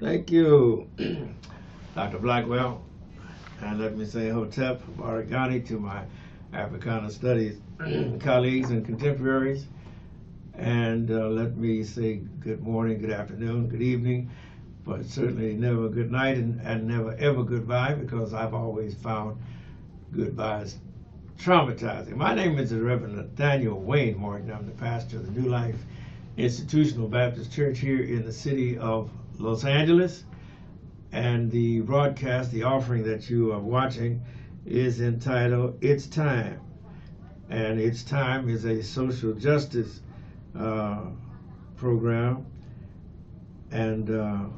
Thank you, Dr. Blackwell. And let me say Hotep Baragani to my Africana Studies colleagues and contemporaries. And let me say good morning, good afternoon, good evening, but certainly never good night and never ever goodbye, because I've always found goodbyes traumatizing. My name is the Reverend Nathaniel Wayne Martin. I'm the pastor of the New Life Institutional Baptist Church here in the city of Los Angeles. And the broadcast, the offering that you are watching, is entitled It's Time. And It's Time is a social justice program. And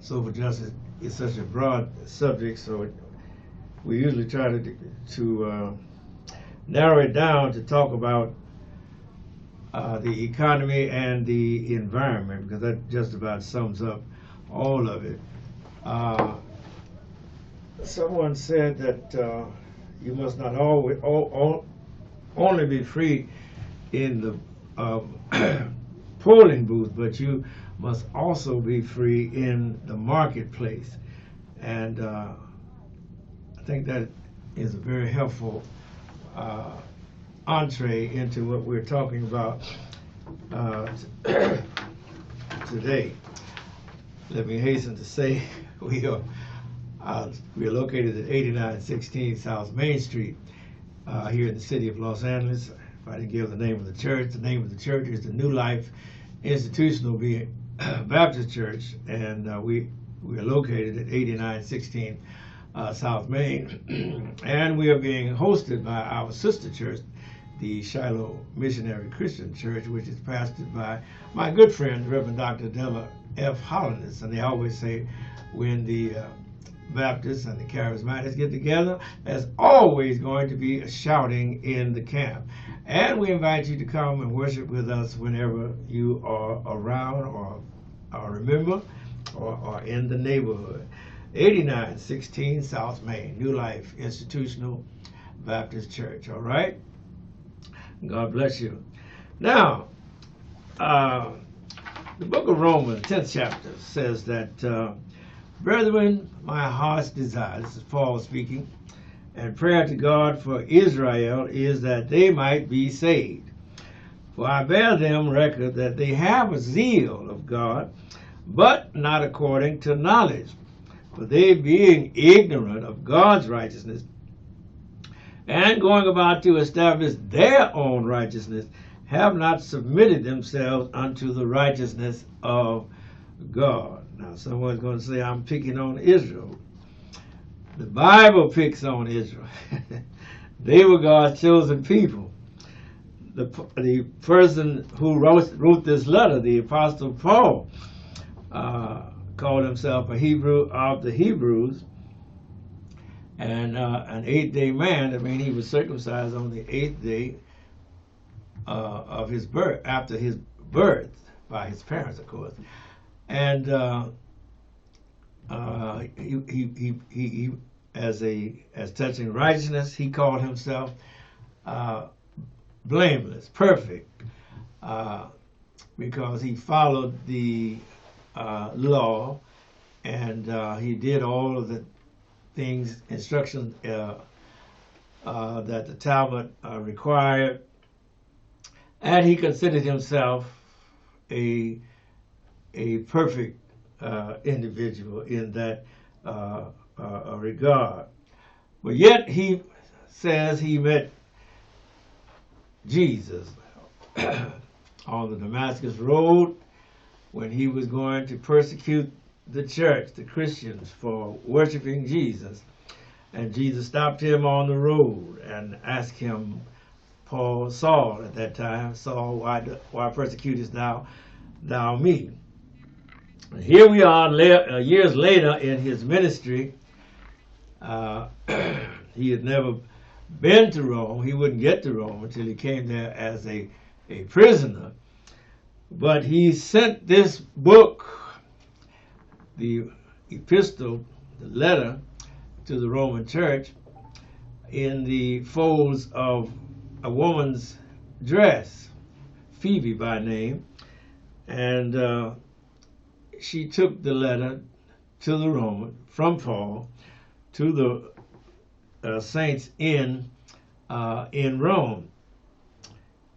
social justice is such a broad subject, so we usually try to narrow it down to talk about the economy and the environment, because that just about sums up all of it. Someone said that you must not always only be free in the polling booth, but you must also be free in the marketplace. And I think that is a very helpful entree into what we're talking about today. Let me hasten to say we are located at 8916 South Main Street here in the city of Los Angeles. If I didn't give the name of the church is the New Life Institutional Baptist Church, and we are located at 8916 South Main, and we are being hosted by our sister church, the Shiloh Missionary Christian Church, which is pastored by my good friend, Reverend Dr. Della F. Hollandis. And they always say when the Baptists and the Charismatics get together, there's always going to be a shouting in the camp. And we invite you to come and worship with us whenever you are around or remember or in the neighborhood. 8916 South Main, New Life Institutional Baptist Church. All right? God bless you. Now, the book of Romans, 10th chapter, says that, brethren, my heart's desire, this is Paul speaking, and prayer to God for Israel is that they might be saved. For I bear them record that they have a zeal of God, but not according to knowledge. For they, being ignorant of God's righteousness, and going about to establish their own righteousness, have not submitted themselves unto the righteousness of God. Now, someone's going to say, I'm picking on Israel. The Bible picks on Israel. They were God's chosen people. The person who wrote this letter, the Apostle Paul, called himself a Hebrew of the Hebrews, and an 8th-day man. I mean, he was circumcised on the 8th day of his birth, after his birth by his parents, of course. And he as touching righteousness, he called himself blameless, perfect, because he followed the law, and he did all of the things, instructions that the Talmud required, and he considered himself a perfect individual in that regard. But yet he says he met Jesus on the Damascus Road when he was going to persecute the church, the Christians, for worshiping Jesus. And Jesus stopped him on the road and asked him, Saul at that time, Saul, why persecutest thou me? And here we are years later in his ministry. He had never been to Rome. He wouldn't get to Rome until he came there as a prisoner. But he sent this book, the epistle, the letter to the Roman church, in the folds of a woman's dress, Phoebe by name, and she took the letter to the Roman from Paul to the saints in Rome.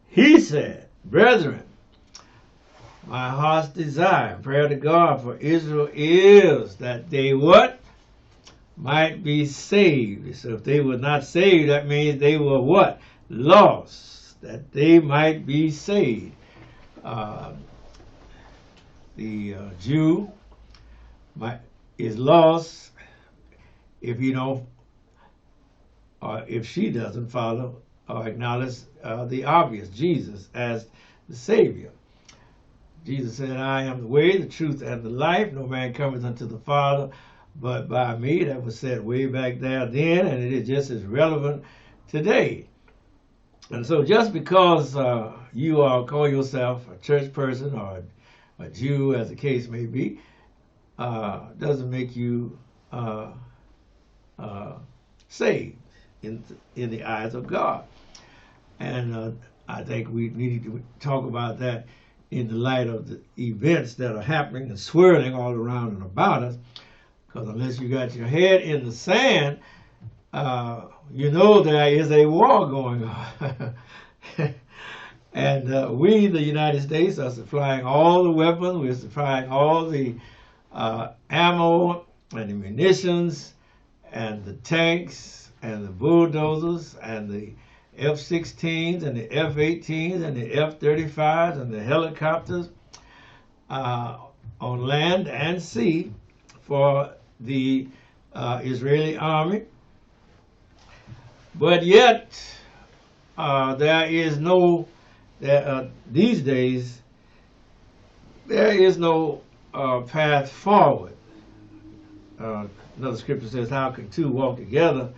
He said, "Brethren, my heart's desire, prayer to God for Israel is that they what? Might be saved." So if they were not saved, that means they were what? Lost. That they might be saved. The Jew is lost if you don't, or if she doesn't follow or acknowledge the obvious, Jesus as the Savior. Jesus said, "I am the way, the truth, and the life. No man cometh unto the Father but by me." That was said way back there then, and it is just as relevant today. And so just because you call yourself a church person or a Jew, as the case may be, doesn't make you saved in the eyes of God. And I think we need to talk about that in the light of the events that are happening and swirling all around and about us. Because unless you got your head in the sand, you know there is a war going on. And we, the United States, are supplying all the weapons. We're supplying all the ammo and the munitions and the tanks and the bulldozers and the F-16s and the F-18s and the F-35s and the helicopters on land and sea for the Israeli army. But yet, there is no, these days, there is no path forward. Another scripture says, "How can two walk together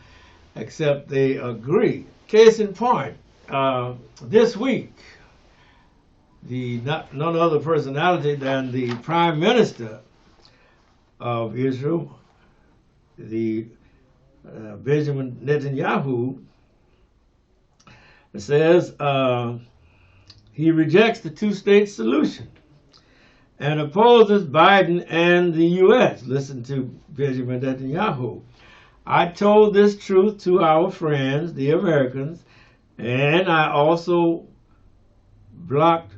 except they agree?" Case in point, this week, none other personality than the Prime Minister of Israel, the Benjamin Netanyahu, says he rejects the two-state solution and opposes Biden and the U.S. Listen to Benjamin Netanyahu. "I told this truth to our friends, the Americans, and I also blocked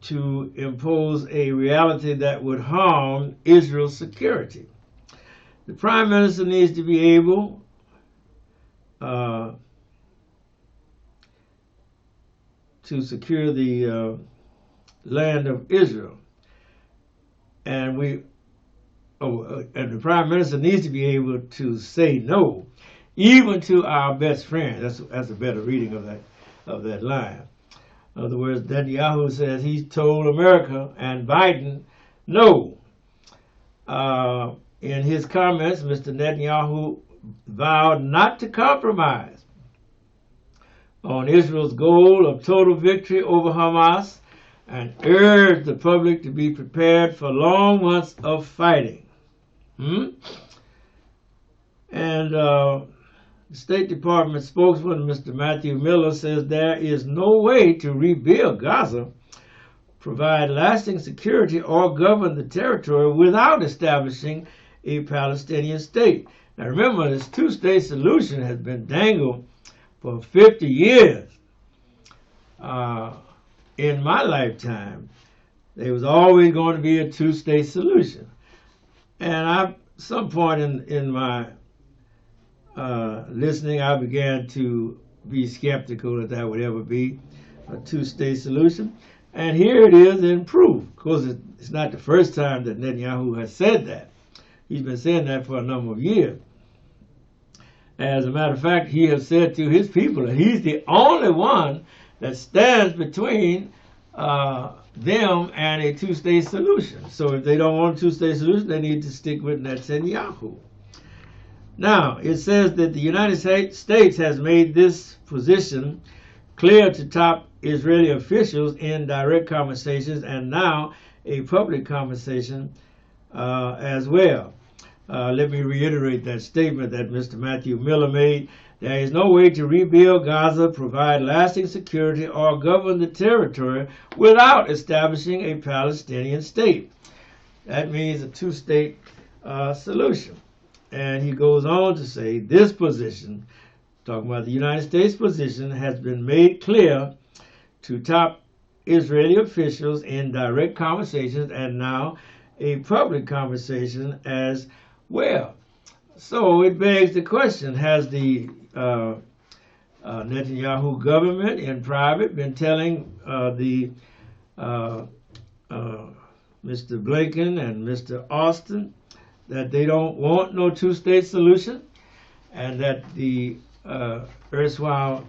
to impose a reality that would harm Israel's security. The Prime Minister needs to be able to secure the land of Israel, and and the Prime Minister needs to be able to say no, even to our best friend." That's a better reading of that line. In other words, Netanyahu says he's told America and Biden no. In his comments, Mr. Netanyahu vowed not to compromise on Israel's goal of total victory over Hamas and urged the public to be prepared for long months of fighting. And the State Department spokesman, Mr. Matthew Miller, says there is no way to rebuild Gaza, provide lasting security, or govern the territory without establishing a Palestinian state. Now remember, this two-state solution has been dangled for 50 years. In my lifetime, there was always going to be a two-state solution. And at some point in my listening, I began to be skeptical that would ever be a two-state solution. And here it is in proof. Of course, it's not the first time that Netanyahu has said that. He's been saying that for a number of years. As a matter of fact, he has said to his people that he's the only one that stands between them and a two-state solution. So if they don't want a two-state solution, they need to stick with Netanyahu. Now, it says that the United States has made this position clear to top Israeli officials in direct conversations and now a public conversation as well. Let me reiterate that statement that Mr. Matthew Miller made. There is no way to rebuild Gaza, provide lasting security, or govern the territory without establishing a Palestinian state. That means a two-state solution. And he goes on to say, this position, talking about the United States position, has been made clear to top Israeli officials in direct conversations and now a public conversation as well. So it begs the question, has the Netanyahu government in private been telling Mr. Blinken and Mr. Austin that they don't want no two-state solution, and that these erstwhile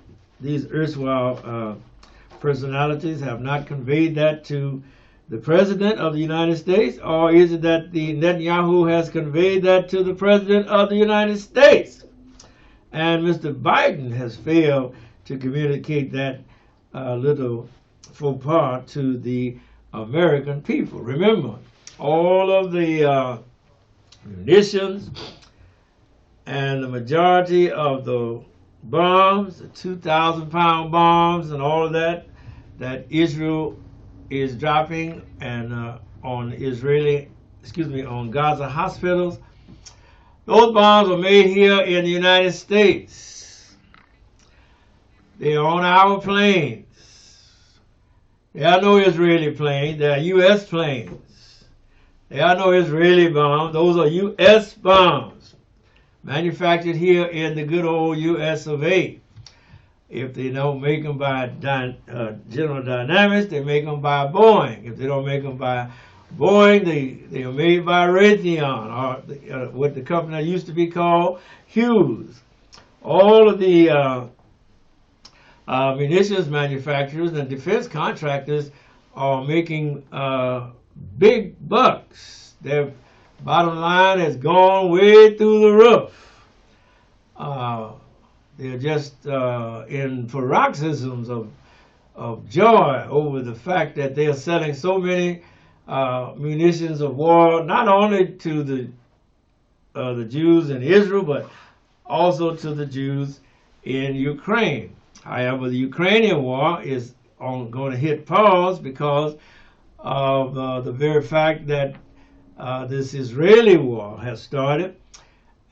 personalities have not conveyed that to the President of the United States? Or is it that the Netanyahu has conveyed that to the President of the United States? And Mr. Biden has failed to communicate that little faux pas to the American people. Remember, all of the munitions and the majority of the bombs, the 2,000-pound bombs and all of that Israel is dropping and on Gaza hospitals, those bombs are made here in the United States. They are on our planes. There are no Israeli planes. They are U.S. planes. There are no Israeli bombs. Those are U.S. bombs manufactured here in the good old U.S. of A. If they don't make them by General Dynamics, they make them by Boeing. If they don't make them by Boeing, they are made by Raytheon, or what the company used to be called Hughes. All of the munitions manufacturers and defense contractors are making big bucks. Their bottom line has gone way through the roof. They're just in paroxysms of joy over the fact that they are selling so many munitions of war, not only to the Jews in Israel, but also to the Jews in Ukraine. However, the Ukrainian war is going to hit pause because of the very fact that this Israeli war has started,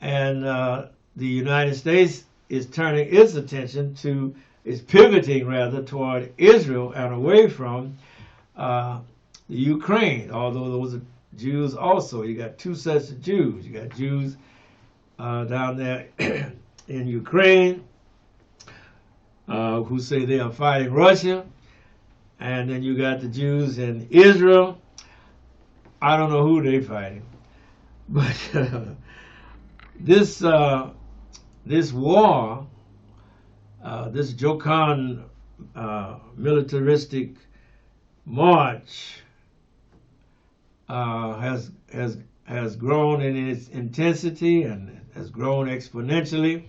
and the United States is turning its attention is pivoting rather toward Israel and away from the Ukraine, although those are Jews also. You got two sets of Jews. You got Jews down there in Ukraine who say they are fighting Russia, and then you got the Jews in Israel. I don't know who they're fighting, but this war, this jocund militaristic march has grown in its intensity and has grown exponentially.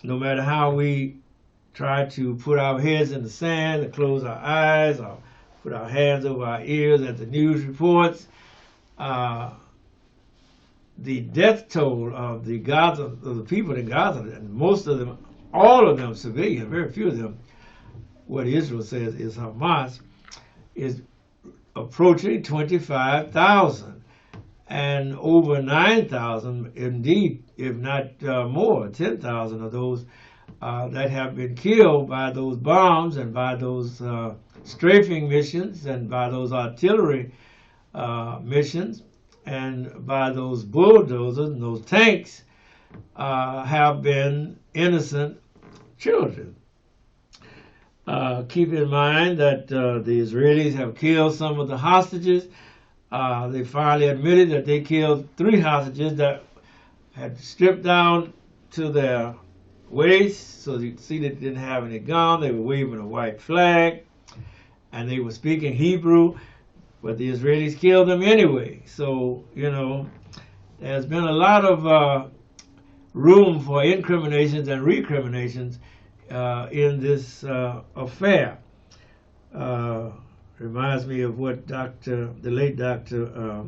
No matter how we try to put our heads in the sand and close our eyes or put our hands over our ears at the news reports, the death toll of the people in Gaza, and most of them, all of them civilian, very few of them, what Israel says is Hamas, is approaching 25,000, and over 9,000, indeed, if not more, 10,000 of those that have been killed by those bombs and by those strafing missions and by those artillery missions and by those bulldozers and those tanks have been innocent children. Keep in mind that the Israelis have killed some of the hostages. They finally admitted that they killed 3 hostages that had stripped down to their waist, so you see they didn't have any gun. They were waving a white flag, and they were speaking Hebrew, but the Israelis killed them anyway. So, you know, there's been a lot of room for incriminations and recriminations in this affair. Reminds me of what the late Dr.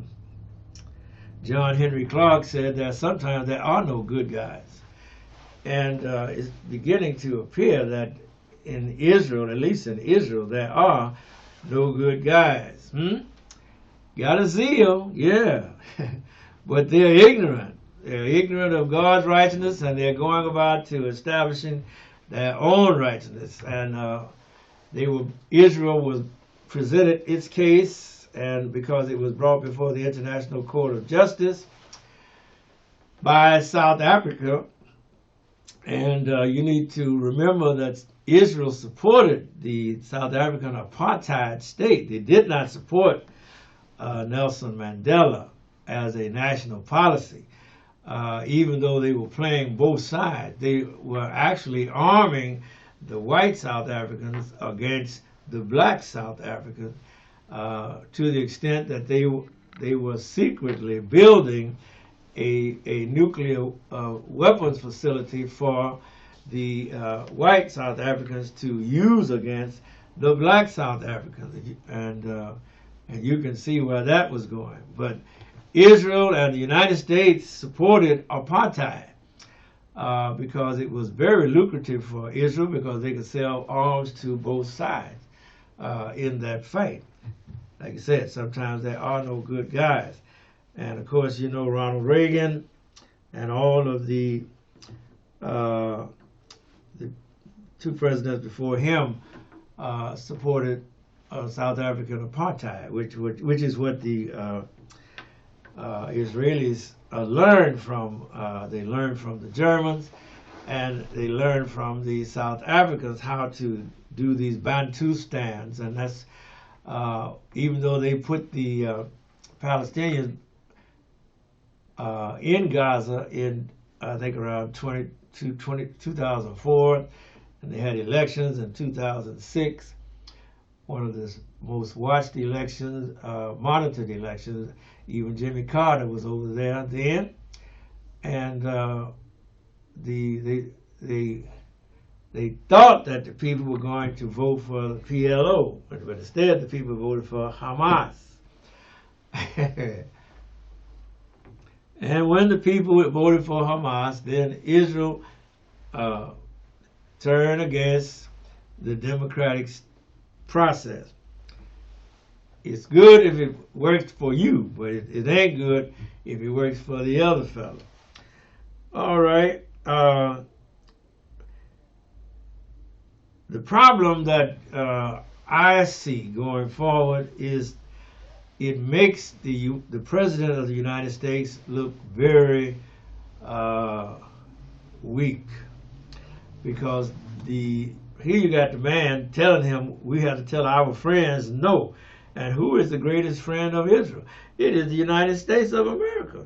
John Henry Clark said, that sometimes there are no good guys. And it's beginning to appear that in Israel, at least in Israel, there are no good guys. got a zeal, yeah, but they're ignorant. They're ignorant of God's righteousness, and they're going about to establishing their own righteousness. And Israel was presented its case, and because it was brought before the International Court of Justice by South Africa, and you need to remember that Israel supported the South African apartheid state. They did not support Nelson Mandela as a national policy. Even though they were playing both sides, they were actually arming the white South Africans against the black South Africans to the extent that they were secretly building a nuclear weapons facility for the white South Africans to use against the black South Africans, and you can see where that was going. But Israel and the United States supported apartheid because it was very lucrative for Israel because they could sell arms to both sides in that fight. Like I said, sometimes there are no good guys. And of course, you know, Ronald Reagan and all of the two presidents before him supported South African apartheid, which is what the Israelis learned from. They learned from the Germans, and they learned from the South Africans how to do these Bantustans, and that's even though they put the Palestinians in Gaza in, I think, around 2004, and they had elections in 2006, one of the most watched elections, monitored elections. Even Jimmy Carter was over there then, and they thought that the people were going to vote for the PLO, but instead the people voted for Hamas. And when the people voted for Hamas, then Israel turned against the democratic process. It's good if it works for you, but it ain't good if it works for the other fellow. All right. The problem that I see going forward is it makes the President of the United States look very weak, because here you got the man telling him we have to tell our friends no. And who is the greatest friend of Israel? It is the United States of America.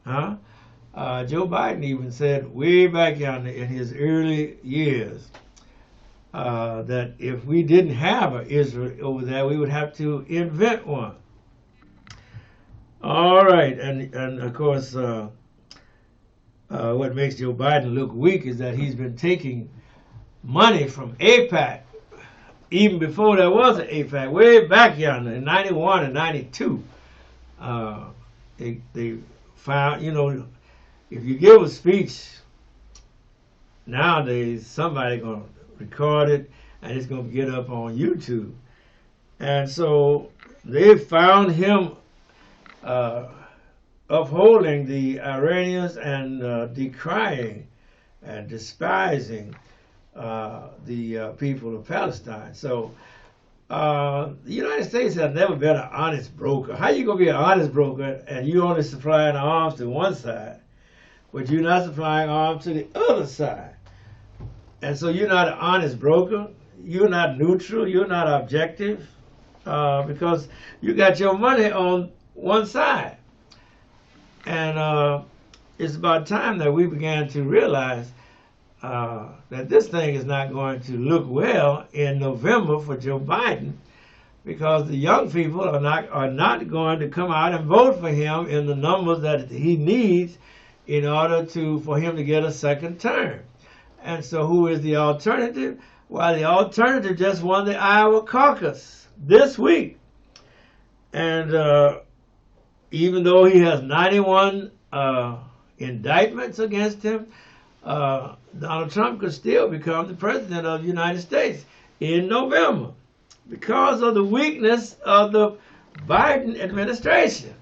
Joe Biden even said way back in his early years that if we didn't have an Israel over there, we would have to invent one. All right, and of course, what makes Joe Biden look weak is that he's been taking money from AIPAC, even before there was an AIPAC, way back yonder in 91 and 92. They found, you know, if you give a speech nowadays, somebody's going to record it and it's going to get up on YouTube. And so they found him upholding the Iranians and decrying and despising the people of Palestine. So the United States has never been an honest broker. How you going to be an honest broker and you only supplying arms to one side, but you're not supplying arms to the other side? And so you're not an honest broker. You're not neutral. You're not objective because you got your money on one side. And it's about time that we began to realize that this thing is not going to look well in November for Joe Biden, because the young people are not going to come out and vote for him in the numbers that he needs in order for him to get a second term. And so who is the alternative? Well, the alternative just won the Iowa caucus this week. And even though he has 91 indictments against him, Donald Trump could still become the president of the United States in November because of the weakness of the Biden administration.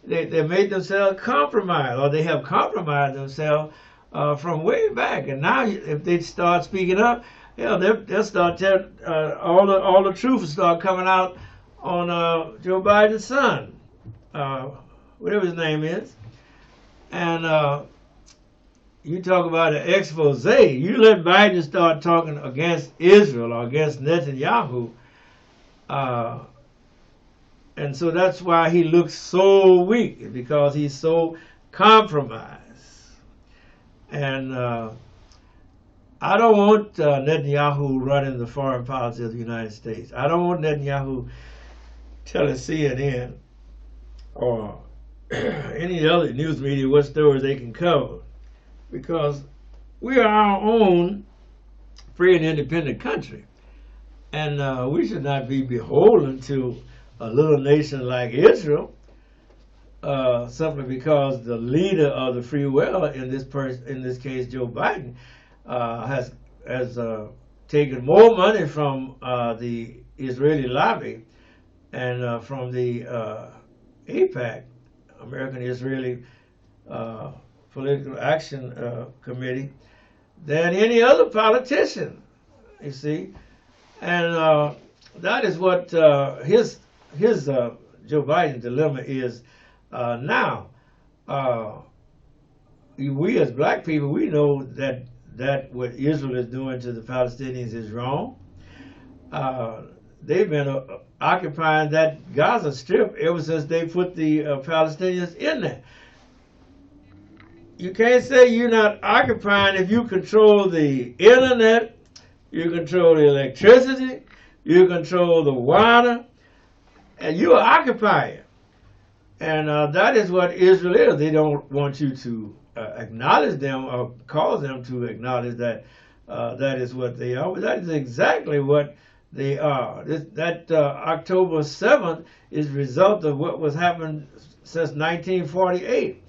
They made themselves compromise, or they have compromised themselves from way back. And now, if they start speaking up, they'll start telling all the truth will start coming out on Joe Biden's son, whatever his name is. And you talk about an expose. You let Biden start talking against Israel or against Netanyahu. And so that's why he looks so weak, because he's so compromised. And I don't want Netanyahu running the foreign policy of the United States. I don't want Netanyahu telling CNN or any other news media what stories they can cover, because we are our own free and independent country. And we should not be beholden to a little nation like Israel, simply because the leader of the free will in this case, Joe Biden, has taken more money from the Israeli lobby and from the AIPAC, American Israeli Political Action Committee, than any other politician. You see, and that is what his Joe Biden's dilemma is now. We as black people, we know that what Israel is doing to the Palestinians is wrong. They've been occupying that Gaza Strip ever since they put the Palestinians in there. You can't say you're not occupying if you control the internet, you control the electricity, you control the water, and you are occupying. And that is what Israel is. They don't want you to acknowledge them or cause them to acknowledge that that is what they are. But that is exactly what they are. That October 7th is a result of what was happening since 1948.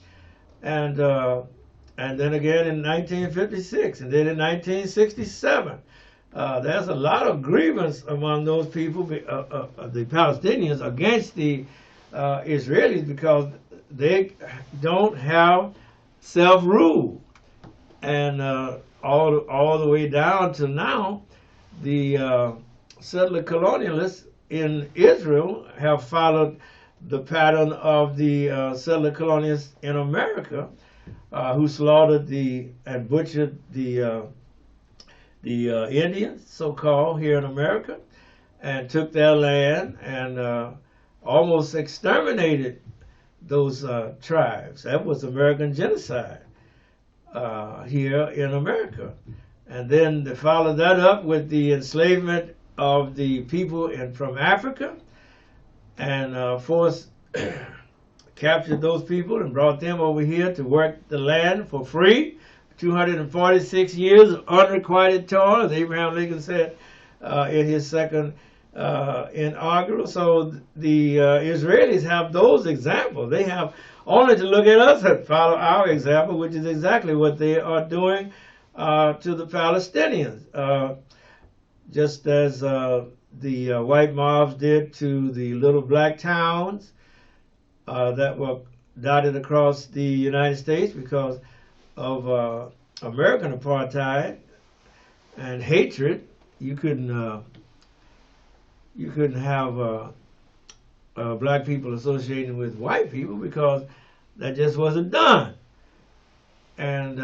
And then again in 1956, and then in 1967. There's a lot of grievance among those people, the Palestinians, against the Israelis, because they don't have self-rule. And all the way down to now, the settler colonialists in Israel have followed the pattern of the settler colonialists in America, who slaughtered and butchered the Indians, so-called, here in America, and took their land and almost exterminated those tribes. That was American genocide here in America. And then they followed that up with the enslavement of the people from Africa, and captured those people and brought them over here to work the land for free. 246 years of unrequited toil, as Abraham Lincoln said in his second inaugural. So the Israelis have those examples. They have only to look at us and follow our example, which is exactly what they are doing to the Palestinians. Just as the white mobs did to the little black towns that were dotted across the United States because of American apartheid and hatred. You couldn't have black people associating with white people, because that just wasn't done. And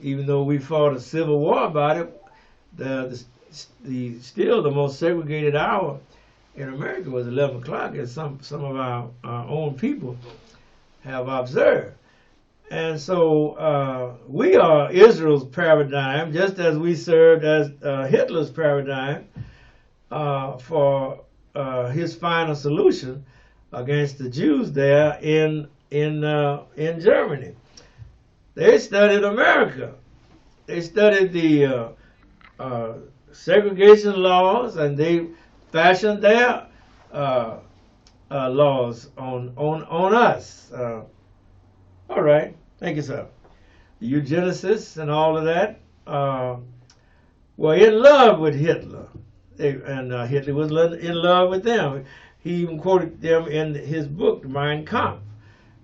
even though we fought a civil war about it, still the most segregated hour in America was 11 o'clock, as some of our own people have observed. And so we are Israel's paradigm, just as we served as Hitler's paradigm for his final solution against the Jews there in Germany. They studied America. They studied the segregation laws, and they fashioned their laws on us. All right, thank you, sir. The eugenicists and all of that were in love with Hitler, and Hitler was in love with them. He even quoted them in his book, Mein Kampf.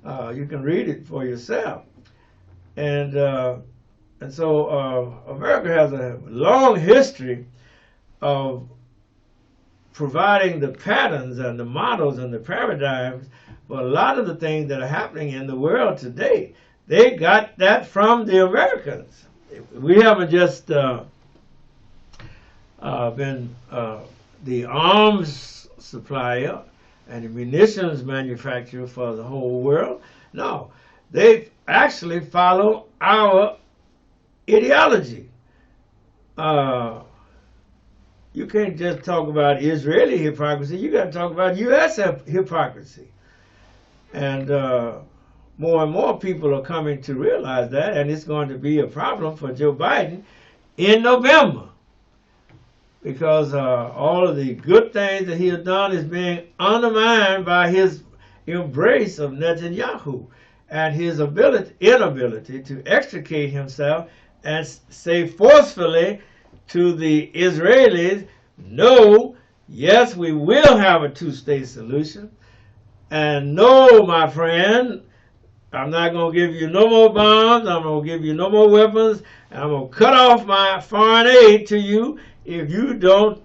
You can read it for yourself. And so America has a long history of providing the patterns and the models and the paradigms for a lot of the things that are happening in the world today. They got that from the Americans. We haven't just been the arms supplier and the munitions manufacturer for the whole world. No, they actually follow our ideology. You can't just talk about Israeli hypocrisy. You got to talk about U.S. hypocrisy. And more people are coming to realize that, and it's going to be a problem for Joe Biden in November, because all of the good things that he has done is being undermined by his embrace of Netanyahu and his inability to extricate himself and say forcefully to the Israelis, no, yes, we will have a two-state solution, and no, my friend, I'm not going to give you no more bombs, I'm going to give you no more weapons, and I'm going to cut off my foreign aid to you if you don't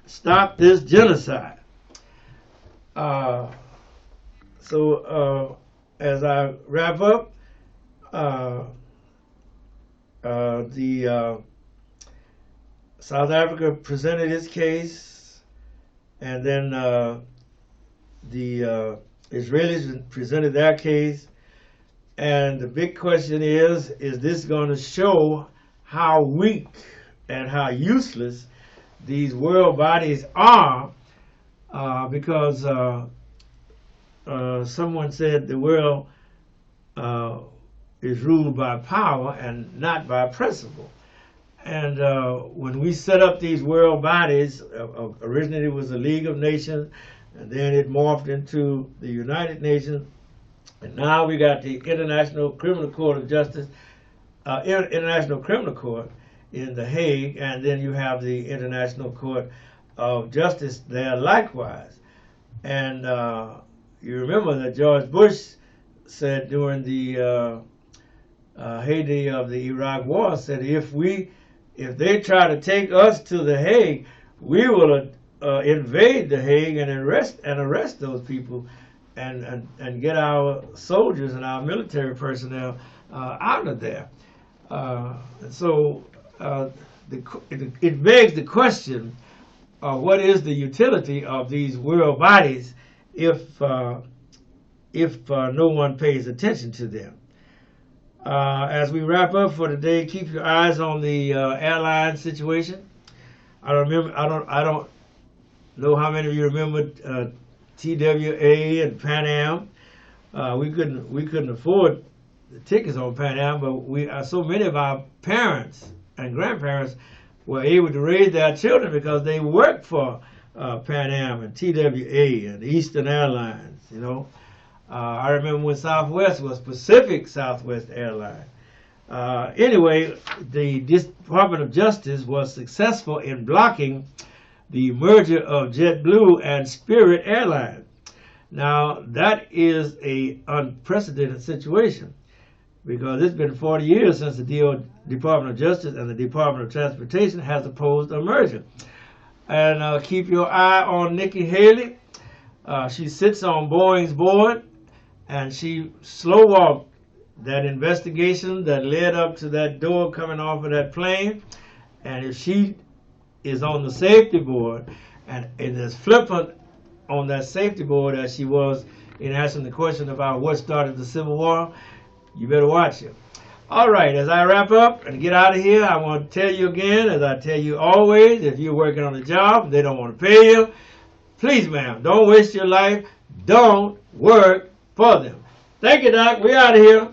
stop this genocide. So as I wrap up, the South Africa presented its case, and then the Israelis presented their case, and the big question is this going to show how weak and how useless these world bodies are? Because someone said the world is ruled by power and not by principle. And when we set up these world bodies, originally it was the League of Nations, and then it morphed into the United Nations, and now we got the International Criminal Court of Justice, International Criminal Court in The Hague, and then you have the International Court of Justice there likewise. And you remember that George Bush said during the heyday of the Iraq War, said if they try to take us to The Hague, we will invade The Hague and arrest those people and get our soldiers and our military personnel out of there. So it begs the question, what is the utility of these world bodies if no one pays attention to them? As we wrap up for today, keep your eyes on the airline situation. I don't know how many of you remember TWA and Pan Am. We couldn't afford the tickets on Pan Am, but so many of our parents and grandparents were able to raise their children because they worked for Pan Am and TWA and Eastern Airlines. You know, I remember when Southwest was Pacific Southwest Airlines. Anyway, the Department of Justice was successful in blocking the merger of JetBlue and Spirit Airlines. Now, that is an unprecedented situation, because it's been 40 years since the Department of Justice and the Department of Transportation has opposed a merger. And keep your eye on Nikki Haley. She sits on Boeing's board, and she slow walked that investigation that led up to that door coming off of that plane. And if she is on the safety board and is flippant on that safety board as she was in answering the question about what started the Civil War, you better watch it. All right, as I wrap up and get out of here, I want to tell you again, as I tell you always, if you're working on a job, they don't want to pay you, please, ma'am, don't waste your life. Don't work for them. Thank you, Doc. We're out of here.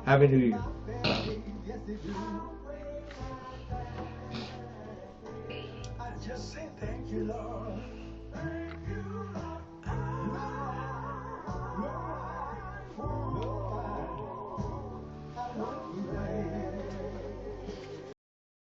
Happy New Year. I just say thank you, Lord.